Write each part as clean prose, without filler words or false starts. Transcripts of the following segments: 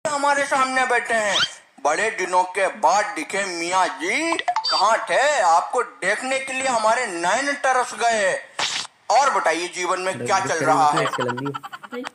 हमारे सामने बैठे हैं। बड़े दिनों के बाद दिखे मियाँ जी, कहाँ थे? आपको देखने के लिए हमारे नैन तरस गए। और बताइए जीवन में क्या चल रहा है?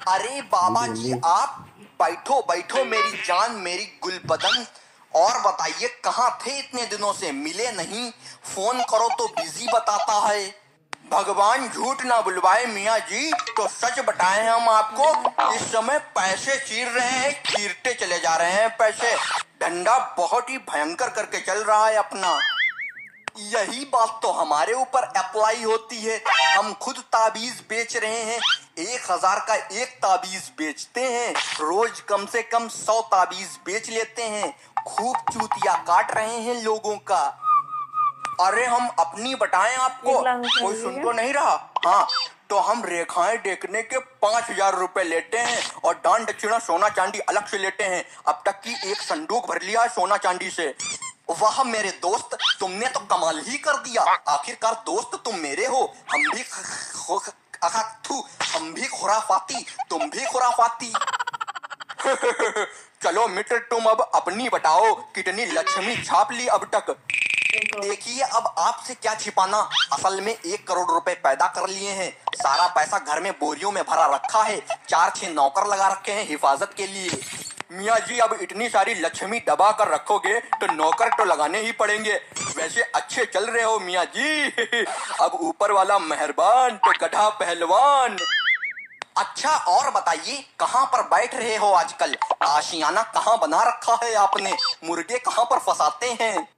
अरे बाबा जी, आप बैठो बैठो मेरी जान, मेरी गुलबदन। और बताइए कहाँ थे इतने दिनों से? मिले नहीं, फोन करो तो बिजी बताता है। भगवान झूठ ना बुलवाए मियाँ जी, तो सच बताएं हम आपको, इस समय पैसे चीर रहे हैं, चीरते चले जा रहे हैं पैसे। धंधा बहुत ही भयंकर करके चल रहा है अपना। यही बात तो हमारे ऊपर अप्लाई होती है। हम खुद ताबीज बेच रहे हैं, 1000 का एक ताबीज बेचते हैं, रोज कम से कम 100 ताबीज बेच लेते हैं। खूब चूतिया काट रहे हैं लोगों का। अरे हम अपनी बताएं आपको, कोई सुन तो नहीं रहा? हाँ, तो हम रेखाएं देखने के 5000 रुपए लेते हैं और दान दक्षिणा सोना चांदी अलग से लेते हैं। अब तक की एक संदूक भर लिया है सोना चांदी से। वाह मेरे दोस्त, तुमने तो कमाल ही कर दिया। आखिरकार दोस्त तुम मेरे हो। हम भी खुराफाती, तुम भी खुराफाती। चलो मित्र, तुम अब अपनी बताओ, कितनी लक्ष्मी छाप ली अब तक? देखिए अब आपसे क्या छिपाना, असल में 1 करोड़ रुपए पैदा कर लिए हैं। सारा पैसा घर में बोरियों में भरा रखा है, 4-6 नौकर लगा रखे हैं हिफाजत के लिए। मियाँ जी, अब इतनी सारी लक्ष्मी दबा कर रखोगे तो नौकर तो लगाने ही पड़ेंगे। वैसे अच्छे चल रहे हो मियाँ जी। अब ऊपर वाला मेहरबान तो गधा पहलवान। अच्छा और बताइए, कहाँ पर बैठ रहे हो आजकल? आशियाना कहाँ बना रखा है आपने? मुर्गे कहाँ पर फंसाते हैं?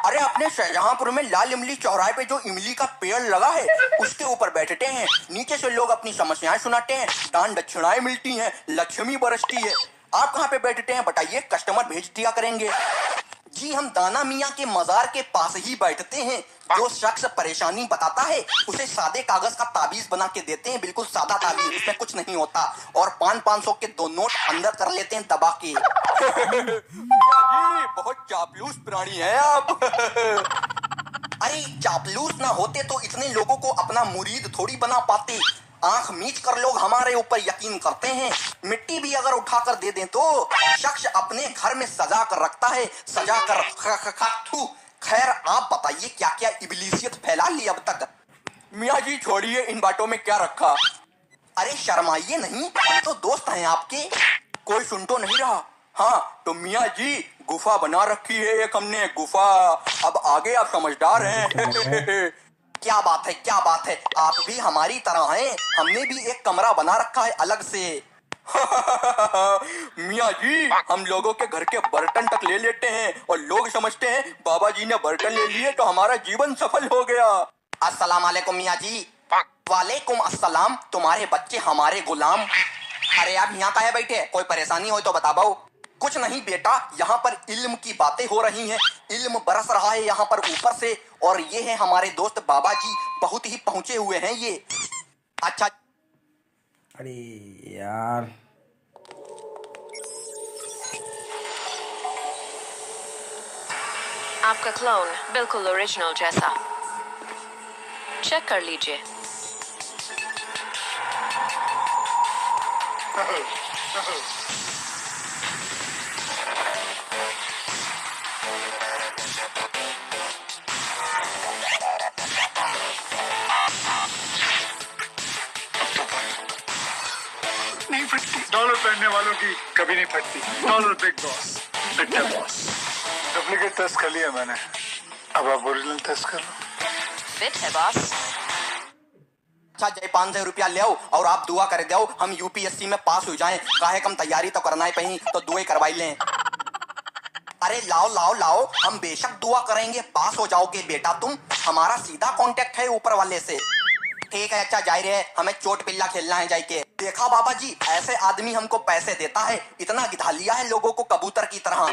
अरे अपने शाहजहांपुर में लाल इमली चौराहे पे जो इमली का पेड़ लगा है, उसके ऊपर बैठते हैं। नीचे से लोग अपनी समस्याएं सुनाते हैं, दान दक्षिणाएं मिलती हैं, लक्ष्मी बरसती है। आप कहाँ पे बैठते हैं बताइए, कस्टमर भेज दिया करेंगे। जी हम दाना मियाँ के मजार के पास ही बैठते हैं। जो शख्स परेशानी बताता है उसे सादे कागज का ताबीज बना के देते हैं, बिल्कुल सादा ताबीज, उसमें कुछ नहीं होता। और 500-500 के 2 नोट अंदर कर लेते हैं दबा के। जी बहुत चापलूस प्राणी है आप। अरे चापलूस ना होते तो इतने लोगों को अपना मुरीद थोड़ी बना पाते। आंख मीच कर लोग हमारे ऊपर यकीन करते हैं। मिट्टी भी अगर उठाकर दे दें तो शख्स अपने घर में सजा कर रखता है, सजा कर। खैर आप बताइए क्या क्या इब्लीसियत फैला ली अब तक? मियाँ जी छोड़िए, इन बातों में क्या रखा। अरे शर्माइए नहीं, हम तो दोस्त हैं आपके। कोई सुन तो नहीं रहा? हाँ तो मियाँ जी, गुफा बना रखी है एक हमने, गुफा। अब आगे आप समझदार हैं। क्या बात है, क्या बात है, आप भी हमारी तरह हैं। हमने भी एक कमरा बना रखा है अलग से। मियाँ जी, हम लोगों के घर के बर्तन तक ले लेते हैं और लोग समझते हैं बाबा जी ने बर्तन ले लिए तो हमारा जीवन सफल हो गया। अस्सलाम वालेकुम मियाँ जी। वालेकुम अस्सलाम। तुम्हारे बच्चे हमारे गुलाम। अरे आप यहाँ काहे बैठे? कोई परेशानी हो तो बता बाऊ। कुछ नहीं बेटा, यहाँ पर इल्म की बातें हो रही हैं, इल्म बरस रहा है यहाँ पर ऊपर से। और ये है हमारे दोस्त बाबा जी, बहुत ही पहुंचे हुए हैं ये। अच्छा अरे यार, आपका क्लोन बिल्कुल ओरिजिनल जैसा। चेक कर लीजिए। नहीं फटती। डॉलर पहनने वालों की कभी नहीं फटती। Dollar Bigg Boss, Bigg Boss. Duplicate test कर लिया मैंने, अब आप ओरिजिनल टेस्ट कर लो। फिट है बॉस। अच्छा जय 500 रुपया ले आओ और आप दुआ कर दो हम यूपीएससी में पास हो जाएं। काहे कम तैयारी तो करना ही पही, तो दुआ करवाई लें। अरे लाओ लाओ लाओ, हम बेशक दुआ करेंगे, पास हो जाओगे बेटा तुम। हमारा सीधा कांटेक्ट है ऊपर वाले से। ठीक है अच्छा जाहिर है, हमें चोट पिल्ला खेलना है जाके। देखा बाबा जी, ऐसे आदमी हमको पैसे देता है, इतना गिधा लिया है लोगों को कबूतर की तरह।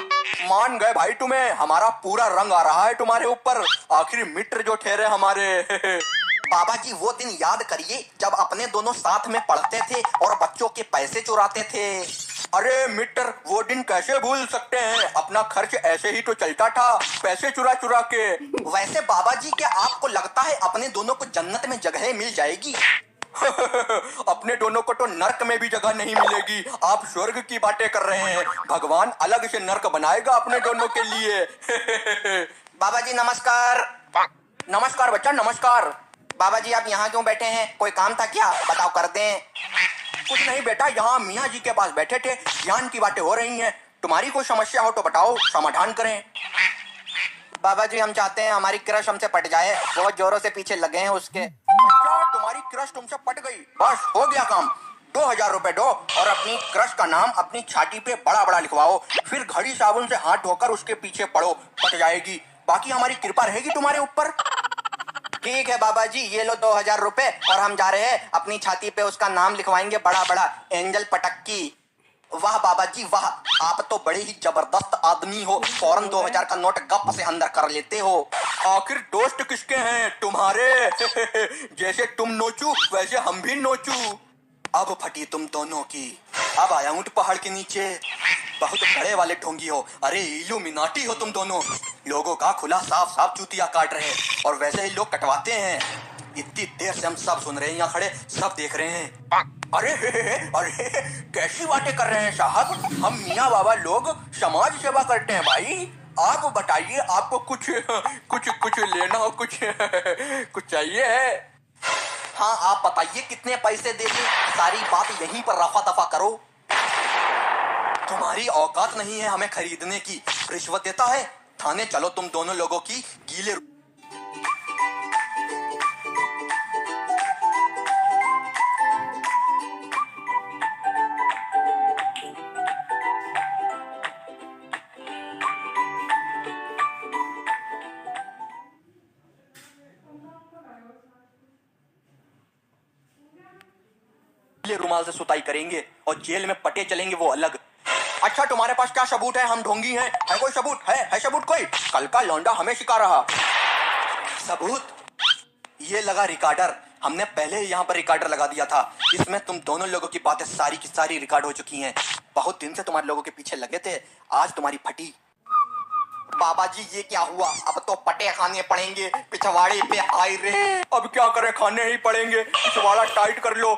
मान गए भाई तुम्हें, हमारा पूरा रंग आ रहा है तुम्हारे ऊपर। आखिर मित्र जो ठहरे हमारे। बाबा जी वो दिन याद करिए जब अपने दोनों साथ में पढ़ते थे और बच्चों के पैसे चुराते थे। अरे मित्र, वो दिन कैसे भूल सकते हैं, अपना खर्च ऐसे ही तो चलता था, पैसे चुरा चुरा के। वैसे बाबा जी क्या आपको लगता है अपने दोनों को जन्नत में जगह मिल जाएगी? अपने दोनों को तो नर्क में भी जगह नहीं मिलेगी, आप स्वर्ग की बातें कर रहे हैं। भगवान अलग से नर्क बनाएगा अपने दोनों के लिए। बाबा जी नमस्कार। नमस्कार बच्चा, नमस्कार। बाबा जी आप यहाँ क्यों बैठे हैं, कोई काम था क्या, बताओ कर दें। कुछ नहीं बेटा, यहाँ मियाँ जी के पास बैठे थे, ज्ञान की बातें हो रही हैं। तुम्हारी कोई समस्या हो तो बताओ, समाधान करें। बाबा जी हम चाहते हैं हमारी क्रश हमसे पट जाए, बहुत जोरों से पीछे लगे हैं उसके। अच्छा, तुम्हारी क्रश तुमसे पट गई, बस हो गया काम। 2000 रुपए दो और अपनी क्रश का नाम अपनी छाती पे बड़ा बड़ा लिखवाओ, फिर घड़ी साबुन से हाथ धोकर उसके पीछे पड़ो, पट जाएगी। बाकी हमारी कृपा रहेगी तुम्हारे ऊपर। ठीक है बाबा जी, ये लो 2000 रुपए और हम जा रहे हैं अपनी छाती पे उसका नाम लिखवाएंगे बड़ा बड़ा, एंजल पटक्की। वाह बाबा जी वाह, आप तो बड़े ही जबरदस्त आदमी हो, फौरन 2000 का नोट गप से अंदर कर लेते हो। आखिर दोस्त किसके हैं तुम्हारे? जैसे तुम नोचू वैसे हम भी नोचू। अब फटी तुम दोनों की। अब आया ऊंट पहाड़ के नीचे, बहुत बड़े वाले ढोंगी हो। अरे इल्यूमिनाटी हो तुम दोनों, लोगों का खुला साफ साफ चूतिया काट रहे हैं और वैसे ही लोग कटवाते हैं। इतनी देर से हम सब सुन रहे हैं, यहाँ खड़े सब देख रहे हैं। अरे अरे कैसी बातें कर रहे हैं साहब, हम मियाँ बाबा लोग समाज सेवा करते हैं भाई। आप बताइए, आपको कुछ कुछ कुछ लेना हो, कुछ कुछ चाहिए है? हाँ आप बताइए कितने पैसे देंगे, सारी बात यहीं पर रफा दफा करो। तुम्हारी औकात नहीं है हमें खरीदने की, रिश्वत देता है। थाने चलो तुम दोनों लोगों की गीले। रुमाल से सुताई करेंगे और जेल में पटे चलेंगे वो अलग। अच्छा तुम्हारे पास क्या सबूत है हम ढोंगी हैं? है कोई सबूत? है सबूत कोई? कल का लौंडा हमें सिखा रहा। सबूत? ये लगा रिकॉर्डर, हमने पहले ही यहाँ पर रिकॉर्डर लगा दिया था। इसमें तुम दोनों लोगों की बातें सारी की सारी रिकॉर्ड हो चुकी हैं। बहुत दिन से तुम्हारे लोगों के पीछे लगे थे, आज तुम्हारी फटी। बाबा जी ये क्या हुआ, अब तो पटे खाने पड़ेंगे, पिछवाड़े पे आए रे। अब क्या करें, खाने ही पड़ेंगे, पिछवाड़ा टाइट कर लो।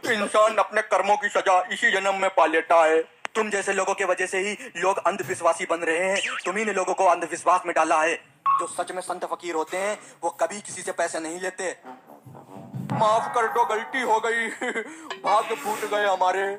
इंसान अपने कर्मों की सजा इसी जन्म में पा लेता है। तुम जैसे लोगों के वजह से ही लोग अंधविश्वासी बन रहे हैं। तुम्ही ने लोगों को अंधविश्वास में डाला है। जो सच में संत फकीर होते हैं वो कभी किसी से पैसे नहीं लेते। माफ कर दो, गलती हो गई, भाग्य फूट गए हमारे।